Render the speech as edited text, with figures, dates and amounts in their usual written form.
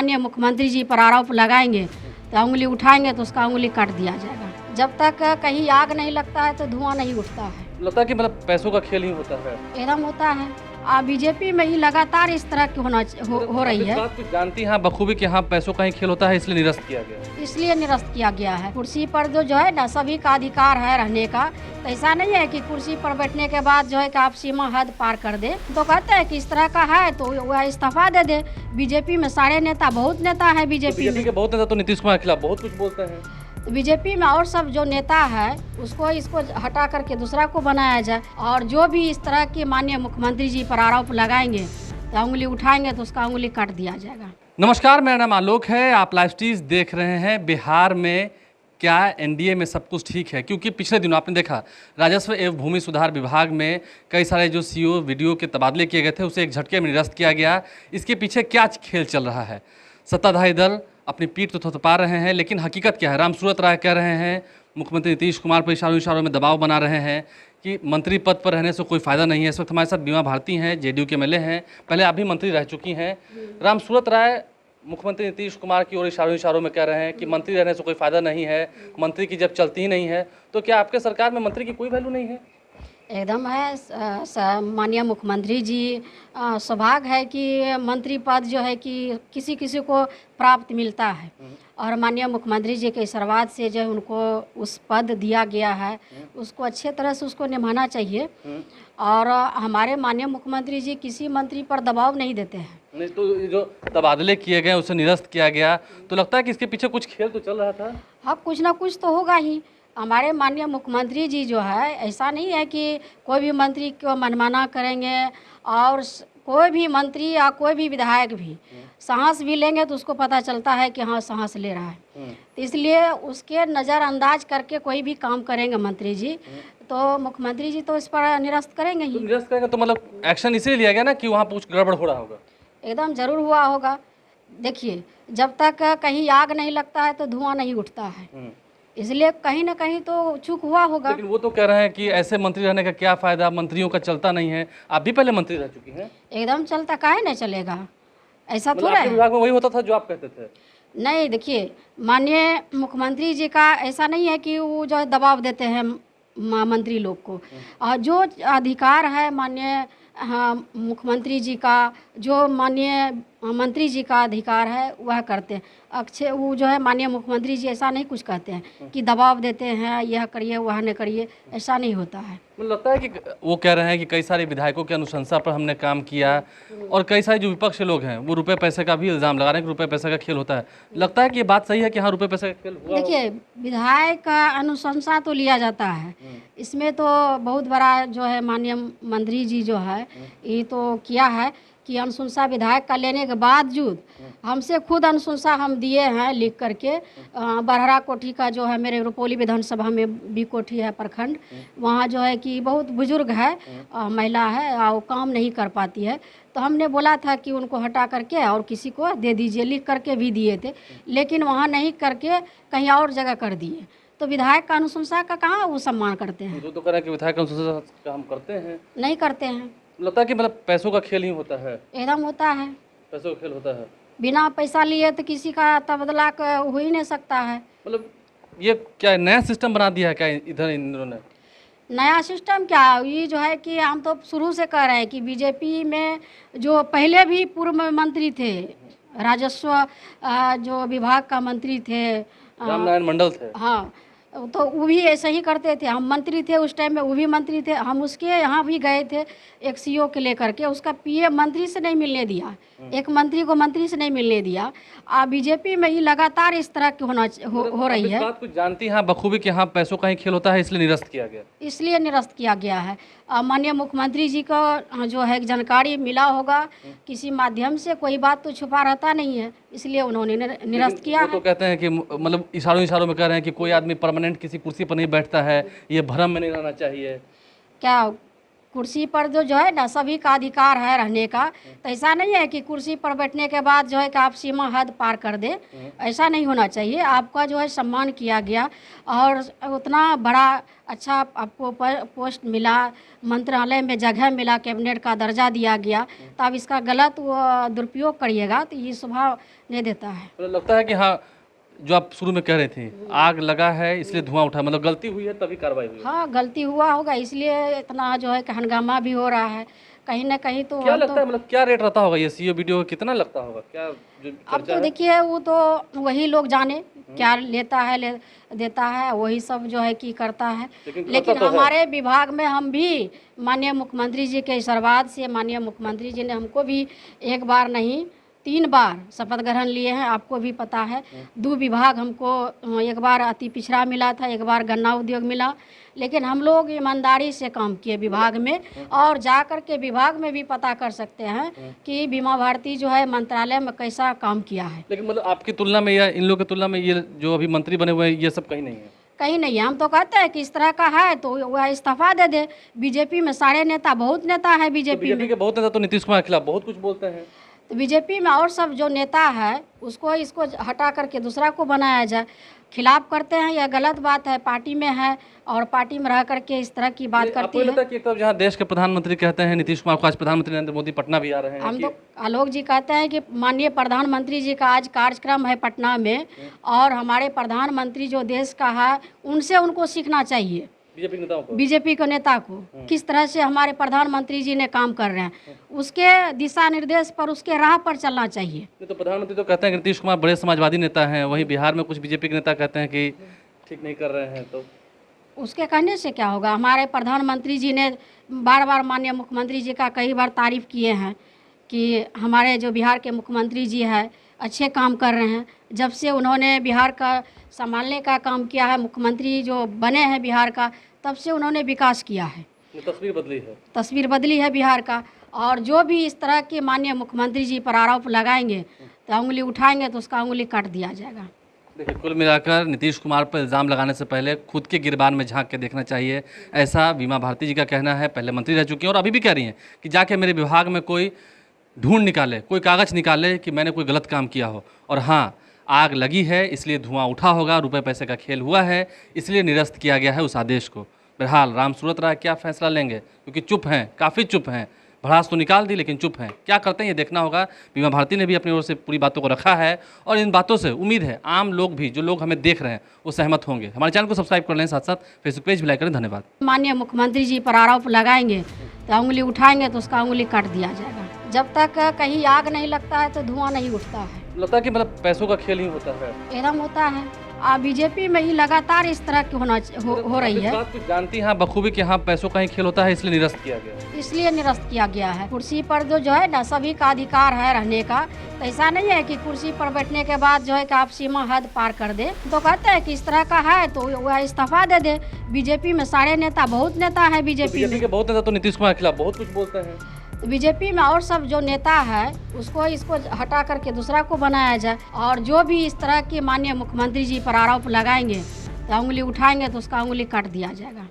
माननीय मुख्यमंत्री जी पर आरोप लगाएंगे तो उंगली उठाएंगे तो उसका उंगली काट दिया जाएगा। जब तक कहीं आग नहीं लगता है तो धुआं नहीं उठता है। लगता है कि मतलब पैसों का खेल ही होता है। एकदम होता है। बीजेपी में ही लगातार इस तरह की हो रही है। बात कुछ जानती हैं बखूबी कि हाँ पैसों का ही खेल होता है, इसलिए निरस्त किया गया। इसलिए निरस्त किया गया है। कुर्सी पर जो है ना सभी का अधिकार है रहने का। तो ऐसा नहीं है कि कुर्सी पर बैठने के बाद जो है कि आप सीमा हद पार कर दे। तो कहते हैं कि इस तरह का है तो वह इस्तीफा दे दे। बीजेपी में सारे नेता, बहुत नेता है बीजेपी में। के बहुत नेता तो नीतीश कुमार के खिलाफ बहुत कुछ बोलते हैं। तो बीजेपी में और सब जो नेता है इसको हटा करके दूसरा को बनाया जाए। और जो भी इस तरह के माननीय मुख्यमंत्री जी पर आरोप लगाएंगे तो उंगली उठाएंगे तो उसका उंगली काट दिया जाएगा। नमस्कार, मेरा नाम आलोक है। आप लाइव स्ट्रीज देख रहे हैं। बिहार में क्या एनडीए में सब कुछ ठीक है? क्योंकि पिछले दिनों आपने देखा राजस्व एवं भूमि सुधार विभाग में कई सारे जो सीओ वीडियो के तबादले किए गए थे उसे एक झटके में निरस्त किया गया। इसके पीछे क्या खेल चल रहा है? सत्ताधारी दल अपनी पीठ तो थपथपा रहे हैं, लेकिन हकीकत क्या है? रामसूरत राय कह रहे हैं मुख्यमंत्री नीतीश कुमार पर इशारों में दबाव बना रहे हैं कि मंत्री पद पर रहने से कोई फ़ायदा नहीं है। इस वक्त हमारे साथ बीमा भारती हैं, जेडीयू के एमएलए हैं, पहले आप भी मंत्री रह चुकी हैं। रामसूरत राय मुख्यमंत्री नीतीश कुमार की ओर इशारों में कह रहे हैं कि मंत्री रहने से कोई फ़ायदा नहीं है, मंत्री की जब चलती ही नहीं है तो क्या आपके सरकार में मंत्री की कोई वैल्यू नहीं है? एकदम है। माननीय मुख्यमंत्री जी सौभाग्य है कि मंत्री पद जो है कि किसी किसी को प्राप्त मिलता है। और माननीय मुख्यमंत्री जी के आशीर्वाद से जो उनको उस पद दिया गया है उसको अच्छे तरह से उसको निभाना चाहिए। और हमारे माननीय मुख्यमंत्री जी किसी मंत्री पर दबाव नहीं देते हैं। नहीं तो जो तबादले किए गए उसे निरस्त किया गया तो लगता है कि इसके पीछे कुछ खेल तो चल रहा था। हाँ, कुछ ना कुछ तो होगा ही। हमारे माननीय मुख्यमंत्री जी जो है ऐसा नहीं है कि कोई भी मंत्री को मनमाना करेंगे। और कोई भी मंत्री या कोई भी विधायक भी सांस भी लेंगे तो उसको पता चलता है कि हाँ सांस ले रहा है। तो इसलिए उसके नज़रअंदाज करके कोई भी काम करेंगे मंत्री जी तो मुख्यमंत्री जी तो इस पर निरस्त करेंगे ही। तो निरस्त करेंगे तो मतलब एक्शन इसीलिए लिया गया ना कि वहाँ कुछ गड़बड़ हो रहा होगा। एकदम ज़रूर हुआ होगा। देखिए, जब तक कहीं आग नहीं लगता है तो धुआं नहीं उठता है। इसलिए कहीं ना कहीं तो चूक हुआ होगा। लेकिन वो तो कह रहे हैं कि ऐसे मंत्री रहने का क्या फ़ायदा, मंत्रियों का चलता नहीं है। आप भी पहले मंत्री रह चुकी हैं। एकदम चलता, काहे नहीं चलेगा? ऐसा मतलब थोड़ा आपके है। विभाग में वही होता था जो आप कहते थे? नहीं, देखिए, माननीय मुख्यमंत्री जी का ऐसा नहीं है कि वो जो है दबाव देते हैं मंत्री लोग को। और जो अधिकार है माननीय मुख्यमंत्री जी का, जो माननीय मंत्री जी का अधिकार है वह करते हैं। अक्षय वो जो है माननीय मुख्यमंत्री जी ऐसा नहीं कुछ कहते हैं कि दबाव देते हैं यह करिए वह न करिए, ऐसा नहीं होता है। मुझे लगता है कि वो कह रहे हैं कि कई सारे विधायकों की अनुशंसा पर हमने काम किया और कई सारे जो विपक्ष के लोग हैं वो रुपए पैसे का भी इल्ज़ाम लगा रहे हैं कि रुपए पैसे का खेल होता है। लगता है कि ये बात सही है कि हाँ रुपए पैसे का खेल हुआ? देखिए, विधायक का अनुशंसा तो लिया जाता है। इसमें तो बहुत बड़ा जो है माननीय मंत्री जी जो है ये तो किया है कि अनुशंसा विधायक का लेने के बावजूद हमसे खुद अनुशंसा हम दिए हैं लिख करके। बरहरा कोठी का जो है मेरे रुपौली विधानसभा में बी कोठी है प्रखंड, वहाँ जो है कि बहुत बुजुर्ग है, महिला है और वो काम नहीं कर पाती है। तो हमने बोला था कि उनको हटा करके और किसी को दे दीजिए, लिख करके भी दिए थे, लेकिन वहाँ नहीं करके कहीं और जगह कर दिए। तो विधायक का अनुशंसा का कहाँ वो सम्मान करते हैं? जो तो कह रहे हैं कि विधायक अनुशंसा का हम करते हैं। नहीं करते हैं। लगता है कि मतलब पैसों का खेल ही होता है। एकदम होता है। पैसों का खेल होता है। बिना पैसा लिए तो किसी का तबादला हो ही नहीं सकता है। मतलब ये क्या नया सिस्टम बना दिया है क्या इधर इन्होंने? नया सिस्टम क्या, ये जो है कि हम तो शुरू से कह रहे हैं कि बीजेपी में जो पहले भी पूर्व मंत्री थे, राजस्व जो विभाग का मंत्री थे, रामनारायण मंडल थे। हाँ, तो वो भी ऐसे ही करते थे। हम मंत्री थे उस टाइम में, वो भी मंत्री थे। हम उसके यहाँ भी गए थे एक सीओ के लेकर के, उसका पीए मंत्री से नहीं मिलने दिया, एक मंत्री को मंत्री से नहीं मिलने दिया। बीजेपी में ही लगातार इस तरह की हो रही है। बात कुछ जानती हैं बखूबी कि हाँ पैसों का ही खेल होता है, इसलिए निरस्त किया गया। इसलिए निरस्त किया गया है। माननीय मुख्यमंत्री जी को जो है जानकारी मिला होगा किसी माध्यम से, कोई बात तो छुपा रहता नहीं है, इसलिए उन्होंने निरस्त किया वो है। तो कहते हैं कि मतलब इशारों में कह रहे हैं कि कोई आदमी परमानेंट किसी कुर्सी पर नहीं बैठता है, ये भ्रम में नहीं रहना चाहिए। क्या कुर्सी पर जो है ना सभी का अधिकार है रहने का। तो ऐसा नहीं है कि कुर्सी पर बैठने के बाद जो है कि आप सीमा हद पार कर दे, ऐसा नहीं होना चाहिए। आपका जो है सम्मान किया गया और उतना बड़ा अच्छा आपको पोस्ट मिला, मंत्रालय में जगह मिला, कैबिनेट का दर्जा दिया गया, तो आप इसका गलत दुरुपयोग करिएगा तो ये स्वभाव नहीं देता है। मतलब लगता है कि हाँ, जो आप शुरू में कह रहे थे, आग लगा है इसलिए धुआं उठा, मतलब गलती हुई है तभी कार्रवाई हुई है। हाँ, गलती हुआ होगा इसलिए इतना जो है कि हंगामा भी हो रहा है कहीं ना कहीं। तो क्या लगता है, मतलब क्या रेट रहता होगा ये सीओ वीडियो, कितना लगता होगा, क्या जो अब तो देखिए वो तो वही लोग जाने क्या लेता है देता है, वही सब जो है कि करता है। लेकिन तो हमारे विभाग में हम भी माननीय मुख्यमंत्री जी के आशीर्वाद से, माननीय मुख्यमंत्री जी ने हमको भी एक बार नहीं 3 बार शपथ ग्रहण लिए हैं, आपको भी पता है। 2 विभाग हमको, एक बार अति पिछड़ा मिला था, एक बार गन्ना उद्योग मिला, लेकिन हम लोग ईमानदारी से काम किए विभाग में। और जा कर के विभाग में भी पता कर सकते हैं कि बीमा भारती जो है मंत्रालय में कैसा काम किया है। लेकिन मतलब आपकी तुलना में या इन लोगों की तुलना में ये जो अभी मंत्री बने हुए हैं ये सब कहीं नहीं है? कहीं नहीं है। हम तो कहते हैं कि इस तरह का है तो वह इस्तीफा दे दे। बीजेपी में सारे नेता, बहुत नेता है बीजेपी में। के बहुत नेता तो नीतीश कुमार के खिलाफ बहुत कुछ बोलते हैं। तो बीजेपी में और सब जो नेता है उसको इसको हटा करके दूसरा को बनाया जाए, खिलाफ करते हैं, यह गलत बात है। पार्टी में है और पार्टी में रह करके इस तरह की बात करती है। लगता है कि एक तरफ जहाँ देश के प्रधानमंत्री कहते हैं नीतीश कुमार को, आज प्रधानमंत्री नरेंद्र मोदी पटना भी आ रहे हैं। हम तो आलोक जी कहते हैं कि माननीय प्रधानमंत्री जी का आज कार्यक्रम है पटना में, और हमारे प्रधानमंत्री जो देश का है उनसे उनको सीखना चाहिए, बीजेपी नेताओं को, बीजेपी के नेता को, किस तरह से हमारे प्रधानमंत्री जी ने काम कर रहे हैं, उसके दिशा निर्देश पर, उसके राह पर चलना चाहिए। तो प्रधानमंत्री तो कहते हैं कि नीतीश कुमार बड़े समाजवादी नेता हैं, वहीं बिहार में कुछ बीजेपी के नेता कहते हैं कि ठीक नहीं कर रहे हैं। तो उसके कहने से क्या होगा? हमारे प्रधानमंत्री जी ने बार बार माननीय मुख्यमंत्री जी का कई बार तारीफ किए हैं कि हमारे जो बिहार के मुख्यमंत्री जी है अच्छे काम कर रहे हैं। जब से उन्होंने बिहार का संभालने का काम किया है, मुख्यमंत्री जो बने हैं बिहार का, तब से उन्होंने विकास किया है। तस्वीर बदली है बिहार का। और जो भी इस तरह के माननीय मुख्यमंत्री जी पर आरोप लगाएंगे तो उंगली उठाएंगे तो उसका उंगली काट दिया जाएगा। देखिए, कुल मिलाकर नीतीश कुमार पर इल्ज़ाम लगाने से पहले खुद के गिरबान में झांक के देखना चाहिए, ऐसा बीमा भारती जी का कहना है। पहले मंत्री रह चुकी हैं और अभी भी कह रही हैं कि जाके मेरे विभाग में कोई ढूंढ निकाले, कोई कागज़ निकाले कि मैंने कोई गलत काम किया हो। और हाँ, आग लगी है इसलिए धुआं उठा होगा, रुपए पैसे का खेल हुआ है इसलिए निरस्त किया गया है उस आदेश को। बहरहाल राम सूरत राय क्या फैसला लेंगे, क्योंकि चुप हैं, काफ़ी चुप हैं। भड़ास तो निकाल दी लेकिन चुप हैं, क्या करते हैं ये देखना होगा। बीमा भारती ने भी अपनी ओर से पूरी बातों को रखा है और इन बातों से उम्मीद है आम लोग भी, जो लोग हमें देख रहे हैं, वो सहमत होंगे। हमारे चैनल को सब्सक्राइब कर लें, साथ साथ फेसबुक पेज भी लाइक करें। धन्यवाद। माननीय मुख्यमंत्री जी पर आरोप लगाएंगे तो उंगली उठाएंगे तो उसका उंगली काट दिया जाएगा। जब तक कहीं आग नहीं लगता है तो धुआं नहीं उठता है। लगता है कि मतलब पैसों का खेल ही होता है, एकदम होता है। बीजेपी में ही लगातार इस तरह की हो रही है। बात कुछ जानती हैं बखूबी कि हाँ पैसों का ही खेल होता है, इसलिए निरस्त किया गया। इसलिए निरस्त किया गया है। कुर्सी पर जो है ना सभी का अधिकार है रहने का। तो ऐसा नहीं है कि कुर्सी पर बैठने के बाद जो है कि आप सीमा हद पार कर दे। तो कहते हैं कि इस तरह का है तो वह इस्तीफा दे दे। बीजेपी में सारे नेता, बहुत नेता है बीजेपी में। के बहुत नेता तो नीतीश कुमार के खिलाफ बहुत कुछ बोलते हैं। तो बीजेपी में और सब जो नेता है उसको इसको हटा करके दूसरा को बनाया जाए। और जो भी इस तरह के माननीय मुख्यमंत्री जी पर आरोप लगाएंगे तो उंगली उठाएंगे तो उसका उंगली काट दिया जाएगा।